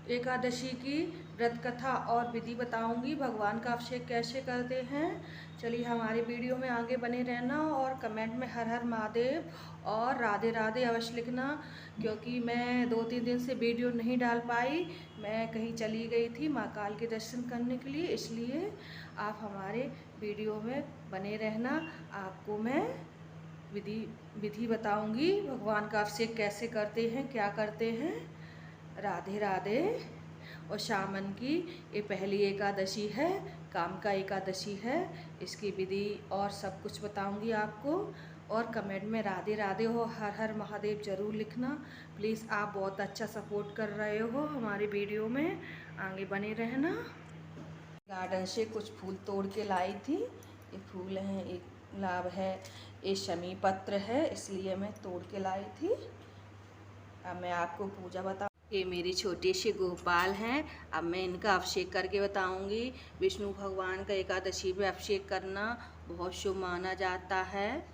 एकादशी की व्रत कथा और विधि बताऊंगी। भगवान का अभिषेक कैसे करते हैं। चलिए हमारे वीडियो में आगे बने रहना और कमेंट में हर हर महादेव और राधे राधे अवश्य लिखना, क्योंकि मैं 2-3 दिन से वीडियो नहीं डाल पाई। मैं कहीं चली गई थी महाकाल के दर्शन करने के लिए, इसलिए आप हमारे वीडियो में बने रहना। आपको मैं विधि विधि बताऊंगी, भगवान का अभिषेक कैसे करते हैं, क्या करते हैं। राधे राधे। और सावन की ये पहली एकादशी है, काम का एकादशी है। इसकी विधि और सब कुछ बताऊंगी आपको। और कमेंट में राधे राधे हो हर हर महादेव ज़रूर लिखना। प्लीज़, आप बहुत अच्छा सपोर्ट कर रहे हो हमारे वीडियो में, आगे बने रहना। गार्डन से कुछ फूल तोड़ के लाई थी। ये फूल हैं, एक गुलाब है, ये शमी पत्र है, इसलिए मैं तोड़ के लाई थी। अब मैं आपको पूजा बता। ये मेरी छोटी सी गोपाल हैं। अब मैं इनका अभिषेक करके बताऊंगी। विष्णु भगवान का एकादशी में अभिषेक करना बहुत शुभ माना जाता है।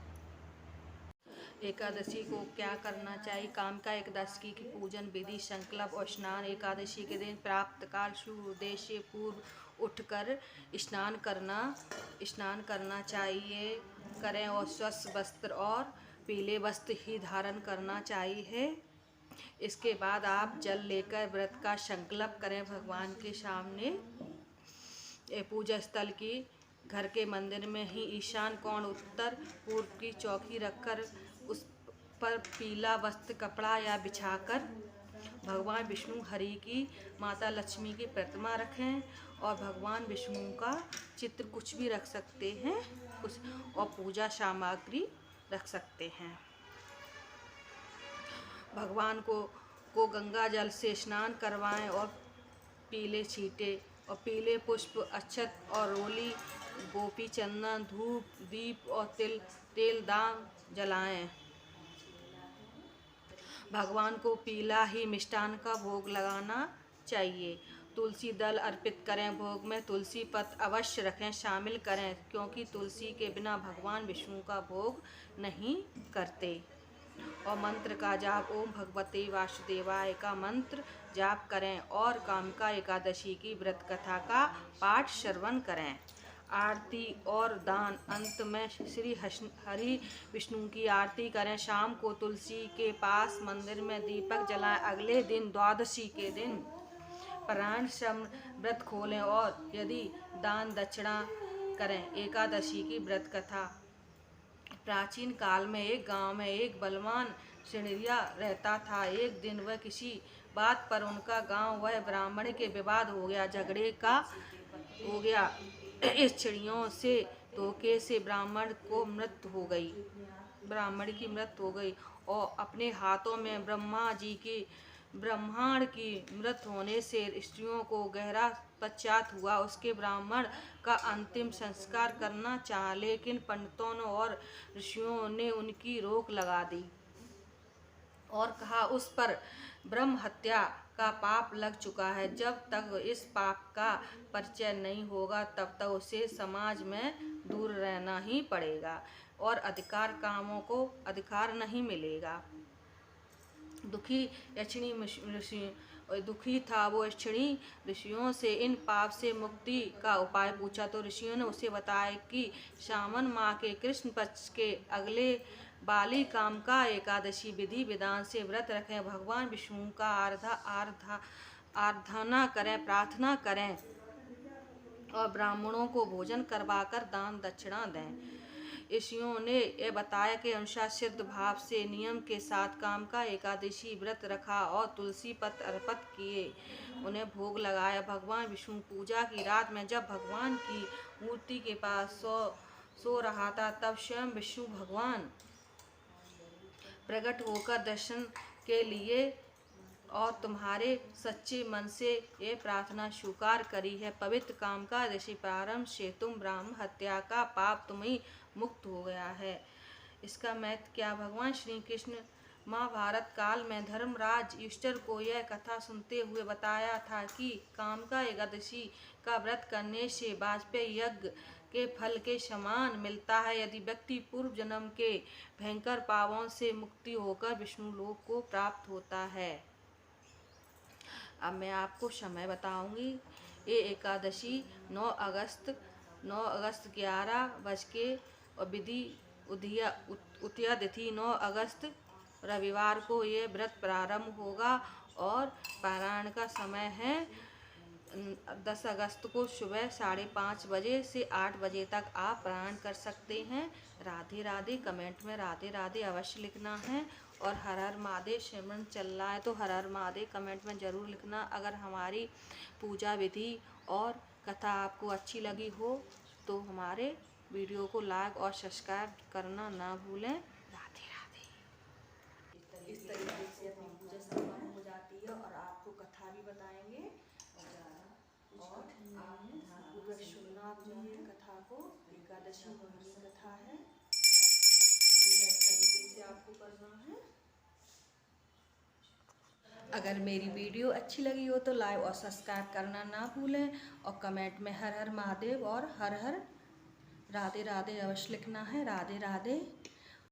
एकादशी को क्या करना चाहिए। काम का एकादशी की पूजन विधि, संकल्प और स्नान। एकादशी के दिन प्राप्त काल सूर्योदय से पूर्व उठकर स्नान करना चाहिए करें और स्वच्छ वस्त्र और पीले वस्त्र ही धारण करना चाहिए। इसके बाद आप जल लेकर व्रत का संकल्प करें भगवान के सामने। पूजा स्थल की घर के मंदिर में ही ईशान कोण उत्तर पूर्व की चौकी रखकर उस पर पीला वस्त्र कपड़ा या बिछाकर भगवान विष्णु हरि की माता लक्ष्मी की प्रतिमा रखें और भगवान विष्णु का चित्र कुछ भी रख सकते हैं कुछ, और पूजा सामग्री रख सकते हैं। भगवान को गंगा जल से स्नान करवाएं और पीले छींटे और पीले पुष्प, अक्षत और रोली, गोपी चंदन, धूप, दीप और तेल दान जलाएं। भगवान को पीला ही मिष्टान का भोग लगाना चाहिए। तुलसी दल अर्पित करें। भोग में तुलसी पत्र अवश्य रखें, शामिल करें, क्योंकि तुलसी के बिना भगवान विष्णु का भोग नहीं करते। और मंत्र का जाप, ओम भगवते वासुदेवाय का मंत्र जाप करें और कामका एकादशी की व्रत कथा का पाठ श्रवण करें। आरती और दान, अंत में श्री हरि विष्णु की आरती करें। शाम को तुलसी के पास मंदिर में दीपक जलाएं। अगले दिन द्वादशी के दिन प्राण व्रत खोलें और यदि दान दक्षिणा करें। एकादशी की व्रत कथा। प्राचीन काल में एक गांव में एक बलवान सिणिया रहता था। एक दिन वह किसी बात पर उनका गांव वह ब्राह्मण के विवाद हो गया, झगड़े का हो गया। इस चिड़ियों से धोखे से ब्राह्मण की मृत्यु हो गई और अपने हाथों में ब्रह्मांड की मृत्यु होने से स्त्रियों को गहरा पश्चात हुआ। उसके ब्राह्मण का अंतिम संस्कार करना चाहा, लेकिन पंडितों और ऋषियों ने उनकी रोक लगा दी और कहा उस पर ब्रह्म हत्या का पाप लग चुका है। जब तक इस पाप का परिचय नहीं होगा तब तक उसे समाज में दूर रहना ही पड़ेगा और अधिकार कामों को अधिकार नहीं मिलेगा। दुखी था वो यक्षिणी ऋषियों से इन पाप से मुक्ति का उपाय पूछा तो ऋषियों ने उसे बताया कि सावन माह के कृष्ण पक्ष के अगले बाली काम का एकादशी विधि विधान से व्रत रखें, भगवान विष्णु का आराधना करें, प्रार्थना करें और ब्राह्मणों को भोजन करवाकर दान दक्षिणा दें। ऋषियों ने यह बताया कि अनुसार सिद्ध भाव से नियम के साथ काम का एकादशी व्रत रखा और तुलसी पत्र अर्पित किए, उन्हें भोग लगाया। भगवान विष्णु पूजा की रात में जब भगवान की मूर्ति के पास सो रहा था तब स्वयं विष्णु भगवान प्रकट होकर दर्शन के लिए और तुम्हारे सच्चे मन से ये प्रार्थना स्वीकार करी है। पवित्र काम का ऋषि प्रारंभ से तुम ब्राह्मण हत्या का पाप तुम्हें मुक्त हो गया है। इसका महत्व क्या। भगवान श्री कृष्ण महाभारत काल में धर्मराज युधिष्ठिर को यह कथा सुनते हुए बताया था कि काम का एकादशी का व्रत करने से वाजपेयी यज्ञ के फल के समान मिलता है। यदि व्यक्ति पूर्व जन्म के भयंकर पापों से मुक्ति होकर विष्णु लोक को प्राप्त होता है। अब मैं आपको समय बताऊंगी। ये एकादशी 9 अगस्त 11 बज के और विधि उतिया तिथि 9 अगस्त रविवार को ये व्रत प्रारंभ होगा और पारायण का समय है 10 अगस्त को सुबह 5:30 बजे से 8 बजे तक आप पारायण कर सकते हैं। राधे राधे। कमेंट में राधे राधे अवश्य लिखना है और हर हर महादेव सिमरन चल रहा है तो हर हर महादेव कमेंट में ज़रूर लिखना। अगर हमारी पूजा विधि और कथा आपको अच्छी लगी हो तो हमारे वीडियो को लाइक और सब्सक्राइब करना ना भूलें। राधे राधे। इस तरीके से अपनी पूजा संपन्न हो जाती है और आपको कथा भी बताएंगे और आप पूरा सुनना अपनी कथा को। एकादशी मोहिनी कथा है, पूजा इस तरीके से आपको करना है। अगर मेरी वीडियो अच्छी लगी हो तो लाइक और सब्सक्राइब करना ना भूलें और कमेंट में हर हर महादेव और हर हर राधे राधे अवश्य लिखना है। राधे राधे।